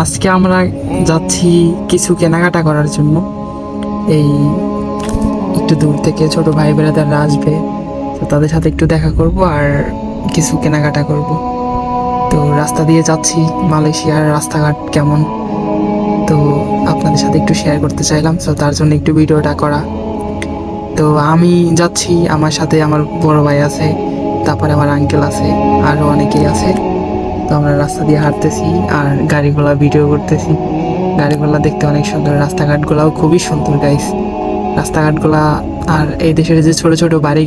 আজকে আমরা যাচ্ছি কিছু কেনাকাটা করার জন্য। এই একটু দূর থেকে ছোট ভাই ব্রাদাররা আসবে, তো তাদের সাথে একটু দেখা করব আর কিছু কেনাকাটা করব। তো রাস্তা দিয়ে যাচ্ছি, মালয়েশিয়ার রাস্তাঘাট কেমন তো আপনাদের সাথে একটু শেয়ার করতে চাইলাম, তো তার জন্য একটু ভিডিওটা করা। তো আমি যাচ্ছি, আমার সাথে আমার বড় ভাই আছে, তারপরে আমার আঙ্কেল আছে, আরও অনেকেই আছে। তো আমরা রাস্তা দিয়ে হাঁটতেছি আর গাড়িগুলা ভিডিও করতেছি। গাড়িগুলা দেখতে অনেক সুন্দর, রাস্তাঘাটগুলাও খুবই সুন্দর গাইস। রাস্তাঘাটগুলা আর এই দেশের যে ছোট ছোট বাড়ি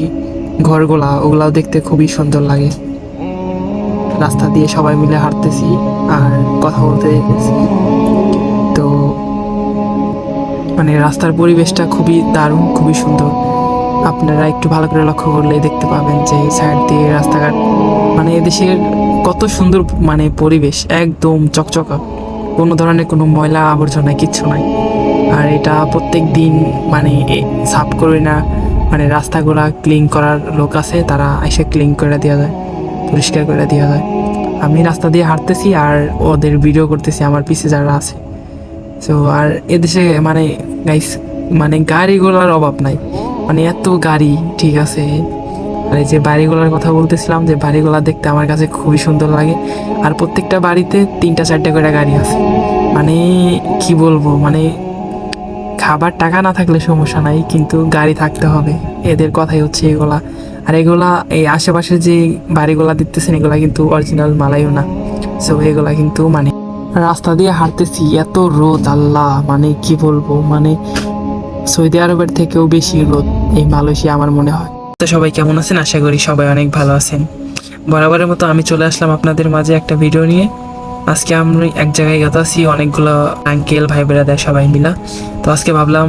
ঘরগুলা, ওগুলাও দেখতে খুবই সুন্দর লাগে। রাস্তা দিয়ে সবাই মিলে হাঁটতেছি আর কথা বলতেছি। তো রাস্তার পরিবেশটা খুবই দারুণ, খুবই সুন্দর। আপনারা একটু ভালো করে লক্ষ্য করলে দেখতে পাবেন যে সাইড দিয়ে রাস্তাঘাট, এদেশের কত সুন্দর পরিবেশ, একদম চকচকা, কোনো ধরনের কোনো ময়লা আবর্জনা কিচ্ছু নাই। আর এটা প্রত্যেক দিন সাফ করে না, রাস্তাগুলা ক্লিন করার লোক আছে, তারা এসে ক্লিন করে দেওয়া যায়, পরিষ্কার করে দেওয়া যায়। আমি রাস্তা দিয়ে হাঁটতেছি আর ওদের ভিডিও করতেছি, আমার পিছে যারা আছে। তো আর এদেশে গাইস গাড়িগুলোর অভাব নাই, এত গাড়ি, ঠিক আছে। আর এই যে বাড়িগুলোর কথা বলতেছিলাম, যে বাড়িগুলো দেখতে আমার কাছে খুবই সুন্দর লাগে। আর প্রত্যেকটা বাড়িতে 3-4টা করে গাড়ি আছে। কি বলবো, খাবার টাকা না থাকলে সমস্যা নাই, কিন্তু গাড়ি থাকতে হবে, এদের কথাই হচ্ছে এগুলা। আর এগুলা এই আশেপাশে যে বাড়িগুলা দেখতেছেন, এগুলা কিন্তু অরিজিনাল মালাইও না। সো এগুলা কিন্তু রাস্তা দিয়ে হাঁটতেছি, এত রোদ, আল্লাহ, কি বলবো, সৌদি আরবের থেকেও বেশি রোদ এই মালয়েশিয়া আমার মনে হয়। তো সবাই কেমন আছেন? আশা করি সবাই অনেক ভালো আছেন। বরাবরের মতো আমি চলে আসলাম আপনাদের মাঝে একটা ভিডিও নিয়ে। আজকে আমি এক জায়গায় গেতাছি, অনেকগুলো আঙ্কেল ভাই ব্রাদার সবাই মিলা। তো আজকে ভাবলাম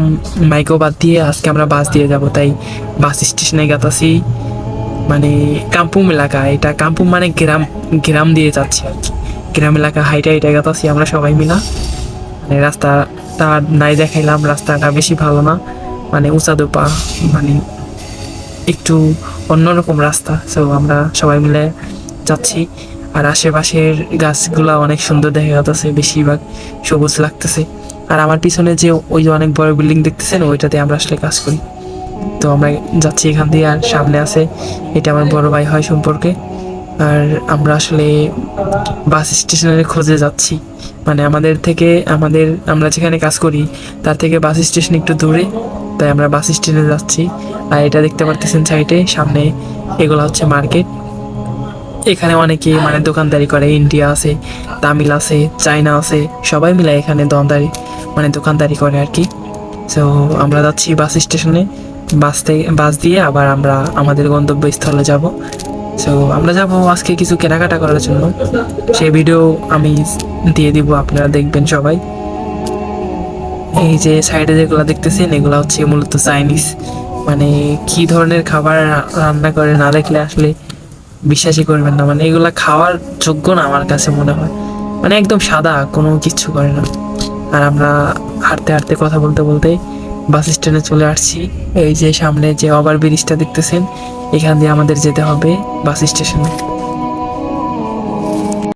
মাইকো বাদ দিয়ে আজকে আমরা বাস দিয়ে যাব, তাই বাস স্টেশনে গেতাছি। কাম্পুম এলাকা, এটা কাম্পুম গ্রাম, গ্রাম দিয়ে যাচ্ছি আর কি। গ্রাম এলাকা হাইটা হাইটা গেতাছি আমরা সবাই মিলা। রাস্তাটা নাই দেখাইলাম, রাস্তাটা বেশি ভালো না, উঁচা দোপা, একটু অন্যরকম রাস্তা। সো আমরা সবাই মিলে যাচ্ছি। আর আশেপাশের গাছগুলা অনেক সুন্দর দেখা যাচ্ছে, বেশিরভাগ সবুজ লাগতেছে। আর আমার পিছনে যে ওই অনেক বড় বিল্ডিং দেখতেছেন, ওইটাতে আমরা আসলে কাজ করি। তো আমরা যাচ্ছি এখান দিয়ে, আর সামনে আছে, এটা আমার বড় ভাই হয় সম্পর্কে। আর আমরা আসলে বাস স্টেশনের খোঁজে যাচ্ছি। আমরা যেখানে কাজ করি তার থেকে বাস স্টেশন একটু দূরে, তাই আমরা বাস স্টেশনে যাচ্ছি। আর এটা দেখতে পারতেছেন সাইডে সামনে, এগুলো হচ্ছে মার্কেট। এখানে অনেকে দোকানদারি করে, ইন্ডিয়া আছে, তামিল আছে, চায়না আছে, সবাই মিলে এখানে দোকানদারি করে আর কি। তো আমরা যাচ্ছি বাস স্টেশনে, বাস দিয়ে আবার আমরা আমাদের গন্তব্যস্থলে যাব। সো আমরা যাব আজকে কিছু কেনাকাটা করার জন্য, সেই ভিডিও আমি দিয়ে দিব, আপনারা দেখবেন সবাই। এই যে সাইডে যেগুলো দেখতেছেন, এগুলো হচ্ছে মূলত চাইনিজ। কি ধরনের খাবার রান্না করে না দেখলে আসলে বিশ্বাসই করবেন না। এগুলা খাওয়ার যোগ্য না আমার কাছে মনে হয়, একদম সাদা, কোনো কিচ্ছু করে না। আর আমরা হাঁটতে হাঁটতে কথা বলতে বলতে বাস স্ট্যান্ডে চলে আসছি। এই যে সামনে যে ওভার ব্রিজটা দেখতেছেন, এখান দিয়ে আমাদের যেতে হবে বাস স্টেশনে।